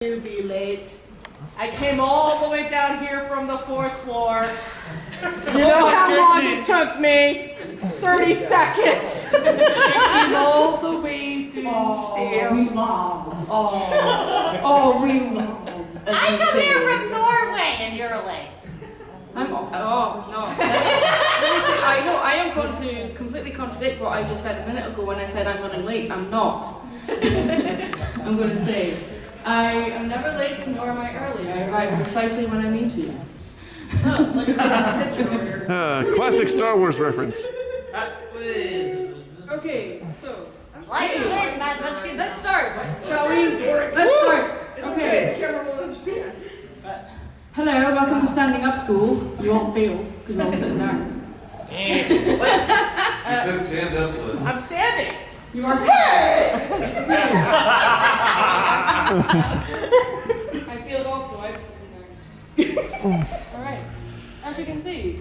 to be late. I came all the way down here from the 4th floor. You know how long it took me? 30 seconds. She came all the way downstairs. We love. We love. I come here from Norway and you're late. No. Honestly, I know I am going to completely contradict what I just said a minute ago when I said I'm running late. I'm not. I'm going to say I am never late, nor am I early. I arrive precisely when I mean to. Classic Star Wars reference. Okay, so Like you did, Mad Munchkin. let's start, shall we? Let's start. Okay. Hello, welcome to Standing Up School. You all fail because you're all sitting down. She said stand up, Liz. I'm standing. You are sitting. I failed also. I was sitting there. All right. As you can see.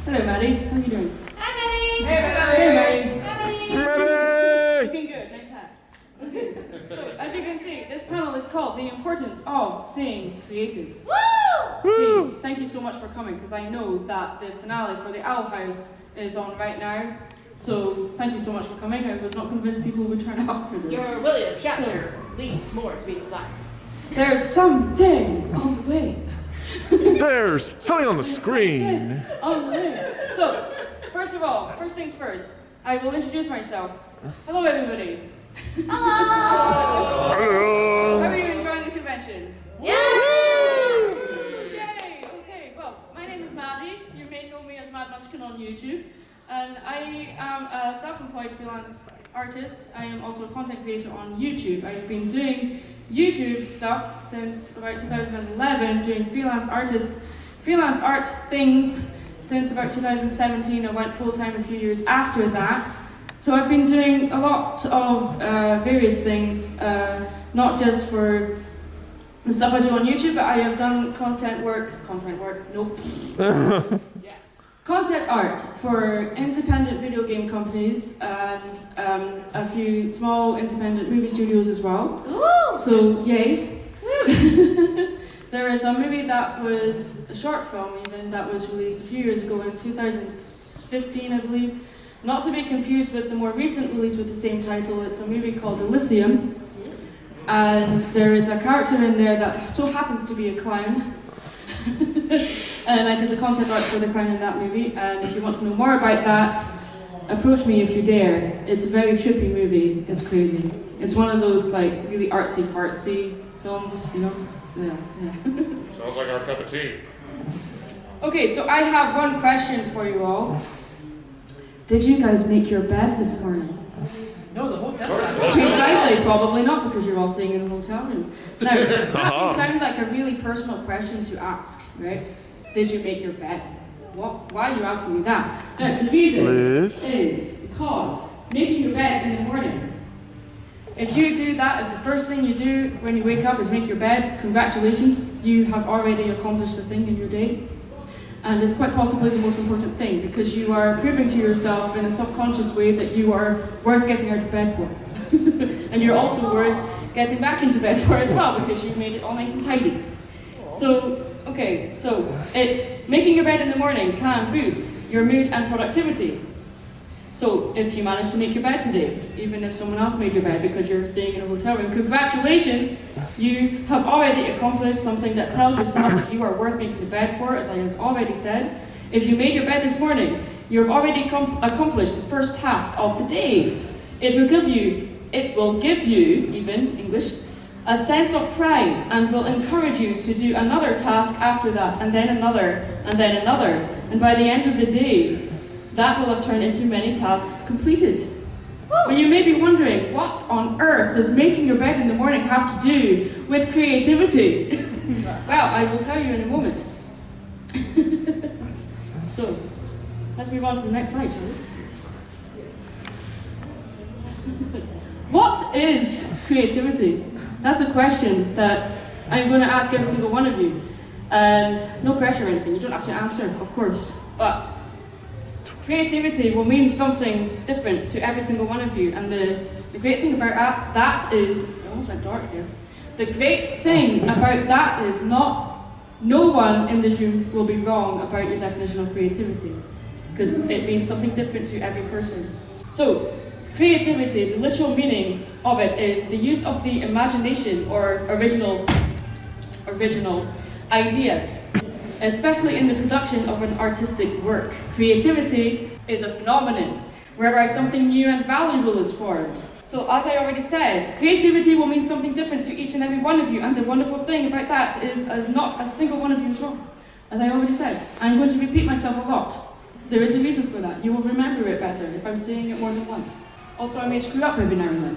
Hello, Maddie. How are you doing? Hi, Maddie. Hey, Maddie. Hi, Maddie. Ready? Looking good. Nice hat. Okay. So, as you can see, this panel is called The Importance of Staying Creative. Woo! Okay, thank you so much for coming, because I know that the finale for the Owl House is on right now. So, thank you so much for coming. I was not convinced people would turn up for this. Your William Shatner leaves more to be desired. There's something on the way. There's something on the screen. On the way. So, first of all, first things first, I will introduce myself. Hello, everybody. Hello. How Hello. are you enjoying the convention? Yay! Yay! Okay, well, my name is Maddie. You may know me as Mad Munchkin on YouTube. And I am a self-employed freelance artist. I am also a content creator on YouTube. I've been doing YouTube stuff since about 2011, doing freelance art things since about 2017. I went full-time a few years after that. So I've been doing a lot of various things, not just for the stuff I do on YouTube, but I have done content art for independent video game companies and a few small independent movie studios as well. Ooh. So, yay. There is a movie that was a short film even that was released a few years ago in 2015, I believe. Not to be confused with the more recent release with the same title. It's a movie called Elysium. And there is a character in there that so happens to be a clown. And I did the concept art for the clown in that movie. And if you want to know more about that, approach me if you dare. It's a very trippy movie. It's crazy. It's one of those like really artsy fartsy films, you know? So, yeah. Sounds like our cup of tea. Okay, so I have one question for you all. Did you guys make your bed this morning? No, the whole Precisely, probably not, because you're all staying in hotel rooms. Now, that may sound like a really personal question to ask, right? Did you make your bed? What? Why are you asking me that? Now, the reason is because making your bed in the morning. If you do that, if the first thing you do when you wake up is make your bed, congratulations, you have already accomplished a thing in your day. And it's quite possibly the most important thing, because you are proving to yourself in a subconscious way that you are worth getting out of bed for. And you're also worth getting back into bed for as well, because you've made it all nice and tidy. So, okay, so making your bed in the morning can boost your mood and productivity. So if you manage to make your bed today, even if someone else made your bed because you're staying in a hotel room, congratulations! You have already accomplished something that tells yourself that you are worth making the bed for, as I have already said. If you made your bed this morning, you have already accomplished the first task of the day. It will give you, even English, a sense of pride and will encourage you to do another task after that, and then another, and then another. And by the end of the day, that will have turned into many tasks completed. But you may be wondering, what on earth does making your bed in the morning have to do with creativity? Well, I will tell you in a moment. So, let's move on to the next slide, shall we? What is creativity? That's a question that I'm going to ask every single one of you. And no pressure or anything, you don't have to answer, of course. But creativity will mean something different to every single one of you. And the great thing about that is, I almost went dark here. The great thing about that is no one in this room will be wrong about your definition of creativity, because it means something different to every person. So, creativity, the literal meaning of it is the use of the imagination or original ideas, especially in the production of an artistic work. Creativity is a phenomenon whereby something new and valuable is formed. So as I already said, creativity will mean something different to each and every one of you, and the wonderful thing about that is not a single one of you is wrong. As I already said, I'm going to repeat myself a lot. There is a reason for that. You will remember it better if I'm saying it more than once. Also, I may screw up every now and then.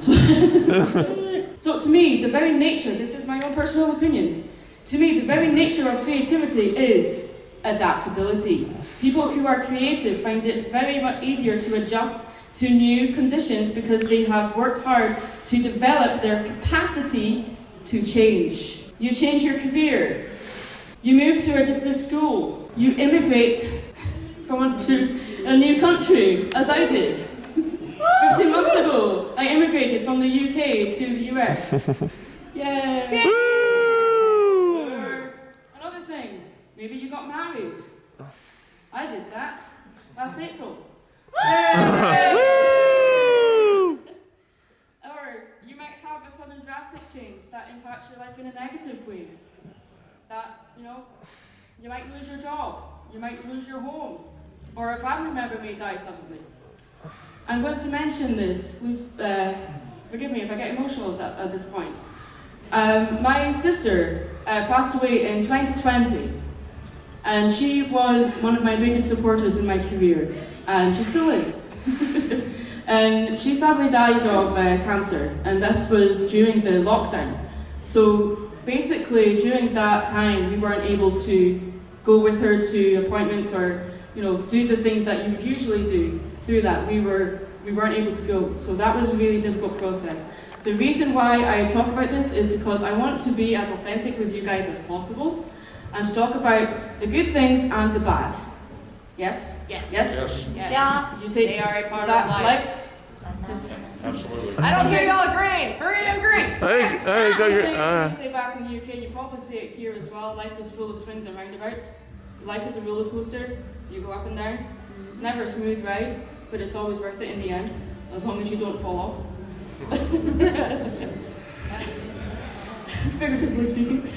So to me, the very nature, this is my own personal opinion, to me, the very nature of creativity is adaptability. People who are creative find it very much easier to adjust to new conditions because they have worked hard to develop their capacity to change. You change your career. You move to a different school. You immigrate to a new country, as I did. 15 months ago, I immigrated from the UK to the US. Yay! Or another thing, maybe you got married. I did that last April. Or you might have a sudden drastic change that impacts your life in a negative way. That, you might lose your job, you might lose your home, or a family member may die suddenly. I'm going to mention this, forgive me if I get emotional at this point. My sister passed away in 2020, and she was one of my biggest supporters in my career, and she still is. And she sadly died of cancer, and this was during the lockdown. So basically, during that time, we weren't able to go with her to appointments or do the things that you would usually do. Through that, we weren't able to go. So that was a really difficult process. The reason why I talk about this is because I want to be as authentic with you guys as possible and to talk about the good things and the bad. Yes? Yes. Yes? Yeah. You take They are a part that of life. Absolutely. I don't hear y'all agreeing. Hurry and agree. Hey, If you stay back in the UK, you probably see it here as well. Life is full of swings and roundabouts. Life is a roller coaster. You go up and down. It's never a smooth ride, but it's always worth it in the end, as long as you don't fall off. Figuratively speaking.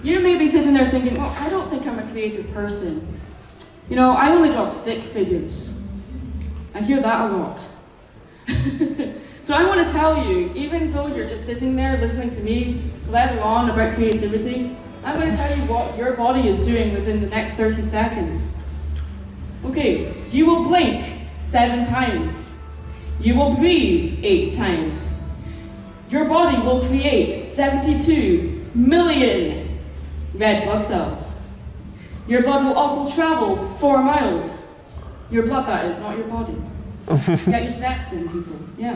You may be sitting there thinking, well, I don't think I'm a creative person. I only draw stick figures. I hear that a lot. So I want to tell you, even though you're just sitting there listening to me blather on about creativity, I'm going to tell you what your body is doing within the next 30 seconds. Okay, you will blink 7 times. You will breathe 8 times. Your body will create 72 million red blood cells. Your blood will also travel 4 miles. Your blood, that is, not your body. Get your steps in, people. Yeah.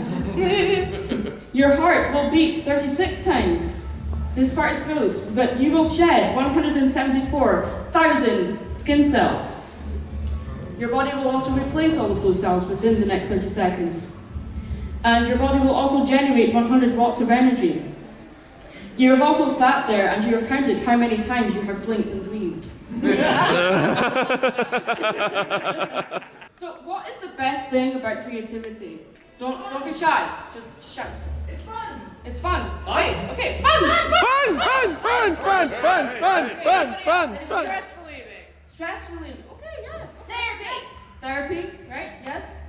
Your heart will beat 36 times. This part is gross, but you will shed 174,000 skin cells. Your body will also replace all of those cells within the next 30 seconds. And your body will also generate 100 watts of energy. You have also sat there and you have counted how many times you have blinked and breathed. So what is the best thing about creativity? Don't be shy. Just shout. It's fun. It's fun. Wait, okay, fun. Fun. Stress relieving. Stress relief. Okay, yeah. Therapy. Therapy, right? Yes.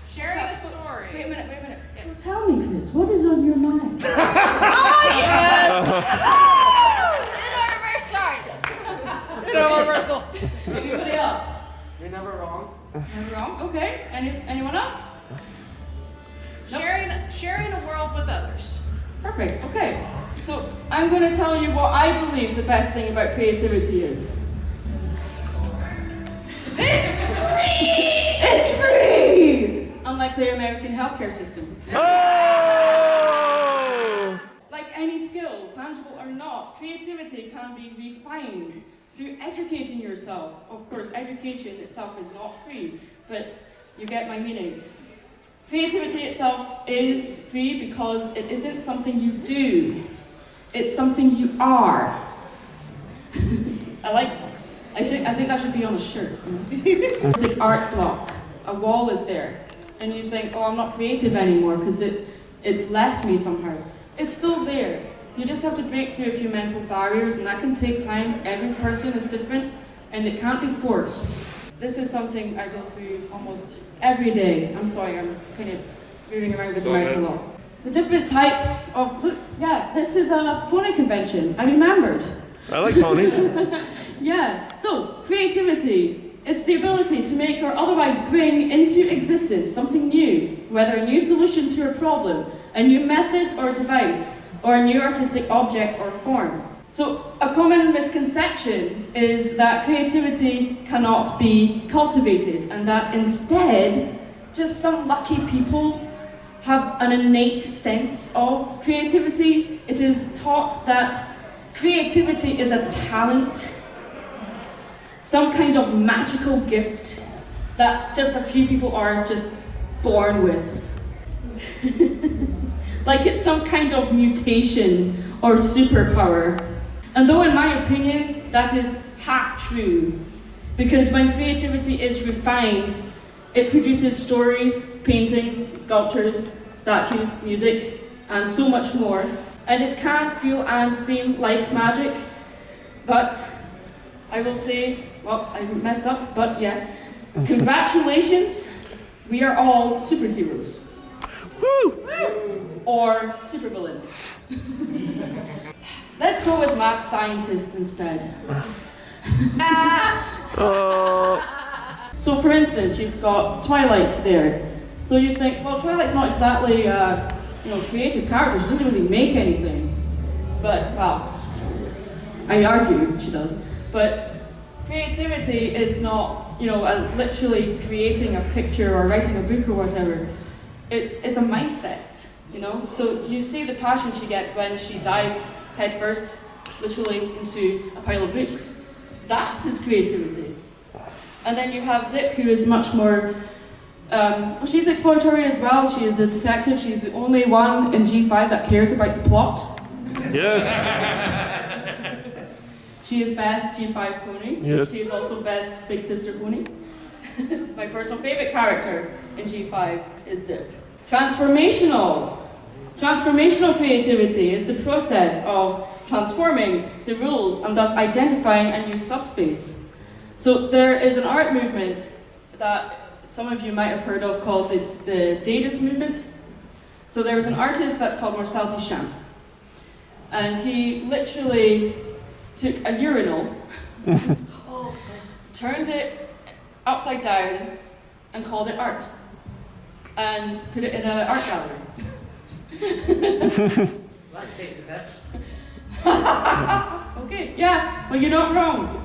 Sharing a story. Wait a minute. So tell me, Chris, what is on your mind? And a reverse card. Reversal. Anybody else? You're never wrong. Never wrong. Okay. Anyone else? Nope. Sharing a world with others. Perfect. Okay. So I'm going to tell you what I believe the best thing about creativity is. It's free! Unlike the American healthcare system. Oh! Like any skill, tangible or not, creativity can be refined through educating yourself. Of course, education itself is not free, but you get my meaning. Creativity itself is free because it isn't something you do. It's something you are. I like that. I think that should be on a shirt. It's an art block. A wall is there. And you think, oh, I'm not creative anymore because it's left me somehow. It's still there. You just have to break through a few mental barriers, and that can take time. Every person is different, and it can't be forced. This is something I go through almost every day. I'm sorry, I'm kind of moving around with the mic a lot. The different types of, look, yeah, this is a pony convention. I remembered. I like ponies. Yeah, so creativity. It's the ability to make or otherwise bring into existence something new, whether a new solution to a problem, a new method or device, or a new artistic object or form. So a common misconception is that creativity cannot be cultivated, and that instead, just some lucky people have an innate sense of creativity. It is taught that creativity is a talent, some kind of magical gift that just a few people are just born with. Like it's some kind of mutation or superpower. And though in my opinion, that is half true, because when creativity is refined, it produces stories, paintings, sculptures, statues, music, and so much more. And it can feel and seem like magic, but I will say, well, I messed up, but yeah. Congratulations, we are all superheroes. Woo! Or supervillains. Let's go with mad scientists instead. So for instance, you've got Twilight there. So you think, well, Twilight's not exactly, creative character. She doesn't really make anything. But, well, I argue she does. But creativity is not, literally creating a picture or writing a book or whatever. It's a mindset, So you see the passion she gets when she dives headfirst, literally, into a pile of books. That is creativity. And then you have Zip, who is much more, she's exploratory as well. She is a detective. She's the only one in G5 that cares about the plot. Yes. She is best G5 pony. Yes. She is also best Big Sister pony. My personal favorite character in G5 is Zip. Transformational. Transformational creativity is the process of transforming the rules and thus identifying a new subspace. So there is an art movement that some of you might have heard of called the Dadaist movement. So there's an artist that's called Marcel Duchamp. And he literally took a urinal, turned it upside down, and called it art. And put it in an art gallery. Let's take the bets. Okay, yeah, well, you're not wrong.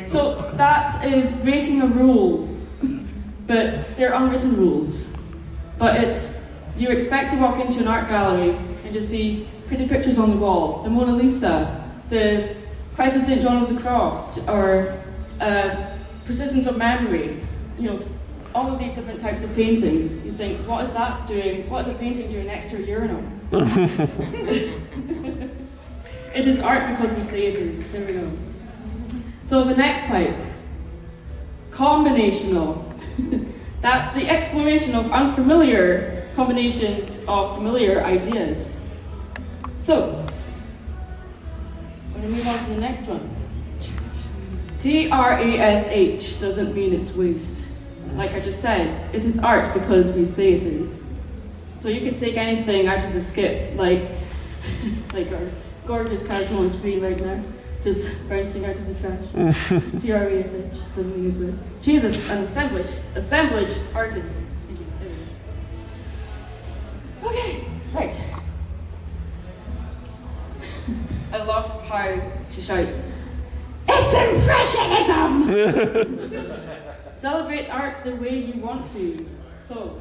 So that is breaking a rule, but they're unwritten rules. But you expect to walk into an art gallery and just see pretty pictures on the wall, the Mona Lisa, the Christ of St. John of the Cross, or Persistence of Memory, all of these different types of paintings. You think, what is that doing? What is a painting doing next to a urinal? It is art because we say it is. There we go. So the next type, combinational. That's the exploration of unfamiliar combinations of familiar ideas. So, I'm going to move on to the next one. TRASH doesn't mean it's waste. Like I just said, it is art because we say it is. So you can take anything out of the skip, like our gorgeous character on screen right now, just bouncing out of the trash. TRASH doesn't mean it's waste. She is an assemblage artist. Thank you. There we go. Okay, right. I love how she shouts, "It's Impressionism!" Celebrate art the way you want to. So,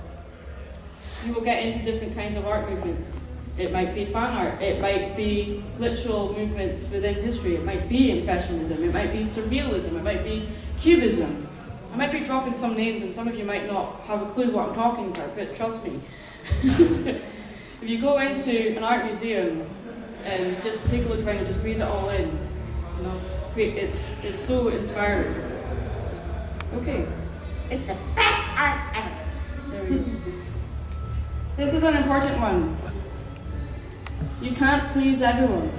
you will get into different kinds of art movements. It might be fan art, it might be literal movements within history, it might be Impressionism, it might be Surrealism, it might be Cubism. I might be dropping some names and some of you might not have a clue what I'm talking about, but trust me. If you go into an art museum, and just take a look around and just breathe it all in. You know, it's so inspiring. Okay. It's the best art ever. There we go. This is an important one. You can't please everyone.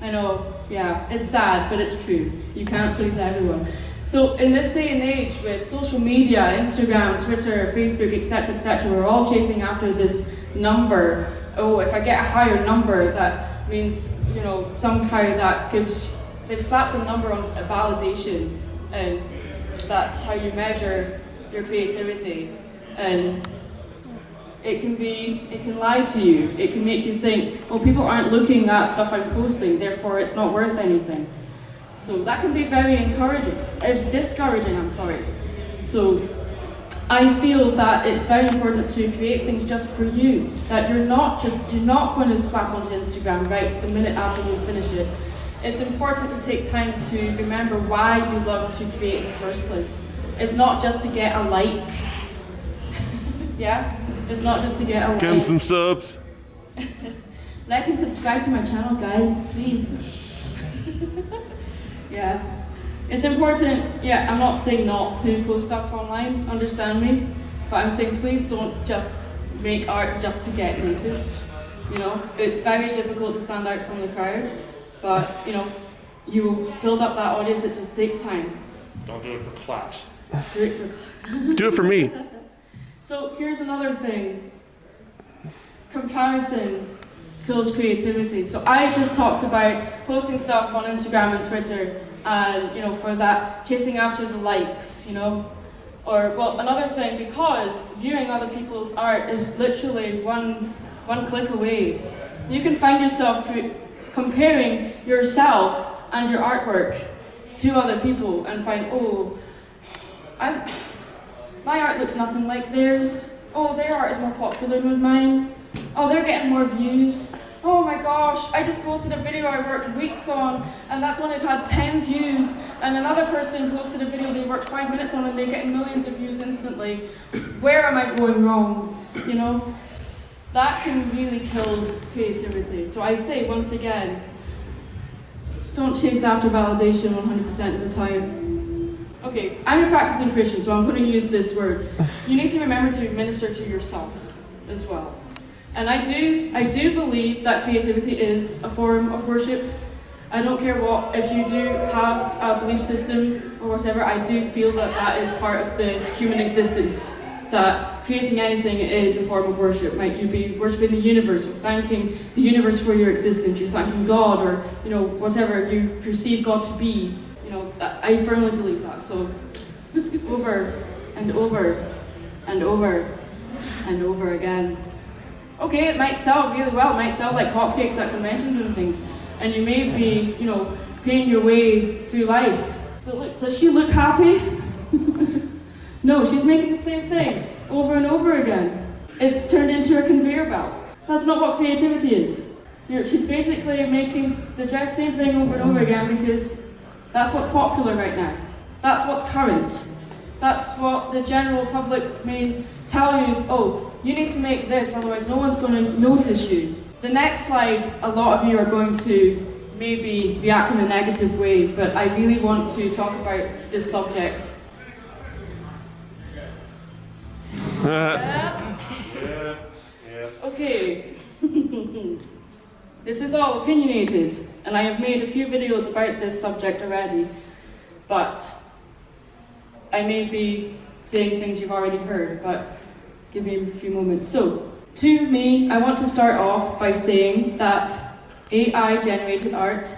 I know, yeah, it's sad, but it's true. You can't please everyone. So in this day and age with social media, Instagram, Twitter, Facebook, etc., we're all chasing after this number. Oh, if I get a higher number, that means, you know, somehow that gives, they've slapped a number on a validation, and that's how you measure your creativity. And it can lie to you. It can make you think, well, people aren't looking at stuff I'm posting, therefore it's not worth anything. So that can be very discouraging, I'm sorry. So I feel that it's very important to create things just for you. That you're not going to slap onto Instagram right the minute after you finish it. It's important to take time to remember why you love to create in the first place. It's not just to get a like. Yeah? It's not just to get a like. Give him some subs. Like and subscribe to my channel, guys, please. Yeah. It's important, yeah, I'm not saying not to post stuff online, understand me, but I'm saying please don't just make art just to get noticed. You know, it's very difficult to stand out from the crowd, but you know, you will build up that audience, it just takes time. Don't do it for clout. Do it for Do it for me. So here's another thing. Comparison kills creativity. So I just talked about posting stuff on Instagram and Twitter, and you know, for that, chasing after the likes, you know. Or well, another thing, because viewing other people's art is literally one click away. You can find yourself comparing yourself and your artwork to other people and find, oh, my art looks nothing like theirs. Oh, their art is more popular than mine. Oh, they're getting more views. Oh my gosh, I just posted a video I worked weeks on, and that's when it had 10 views, and another person posted a video they worked 5 minutes on and they're getting millions of views instantly. Where am I going wrong? You know? That can really kill creativity. So I say, once again, don't chase after validation 100% of the time. Okay, I'm a practicing Christian, so I'm going to use this word. You need to remember to minister to yourself as well. And I do believe that creativity is a form of worship. I don't care what, if you do have a belief system or whatever, I do feel that that is part of the human existence. That creating anything is a form of worship. Might you be worshiping the universe, or thanking the universe for your existence, you're thanking God, or you know, whatever you perceive God to be. You know, I firmly believe that. So over and over and over and over again. Okay, it might sell really well, it might sell like hotcakes at conventions and things, and you may be, you know, paying your way through life. But look, does she look happy? No, she's making the same thing over and over again. It's turned into a conveyor belt. That's not what creativity is. She's basically making the same thing over and over again because that's what's popular right now. That's what's current. That's what the general public may tell you, oh, you need to make this, otherwise no one's going to notice you. The next slide, a lot of you are going to maybe react in a negative way, but I really want to talk about this subject. Okay. This is all opinionated, and I have made a few videos about this subject already, but I may be saying things you've already heard, but give me a few moments. So, to me, I want to start off by saying that AI-generated art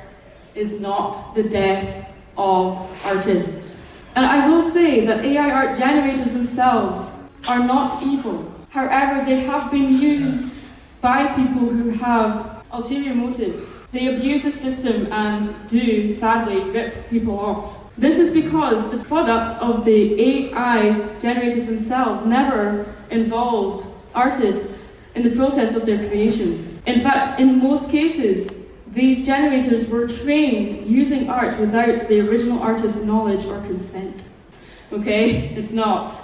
is not the death of artists. And I will say that AI art generators themselves are not evil. However, they have been used by people who have ulterior motives. They abuse the system and do, sadly, rip people off. This is because the product of the AI generators themselves never involved artists in the process of their creation. In fact, in most cases, these generators were trained using art without the original artist's knowledge or consent. Okay? It's not.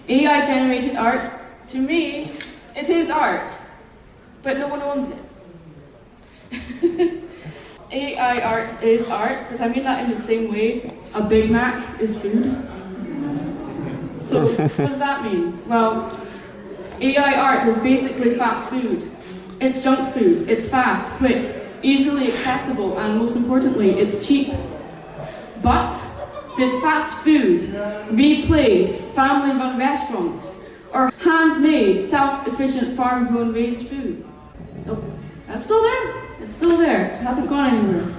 AI generated art, to me, it is art, but no one owns it. AI art is art, but I mean that in the same way a Big Mac is food. So what does that mean? Well, AI art is basically fast food. It's junk food. It's fast, quick, easily accessible, and most importantly, it's cheap. But did fast food replace family-run restaurants or handmade, self-efficient, farm-grown, raised food? Nope. That's still there. It's still there. It hasn't gone anywhere.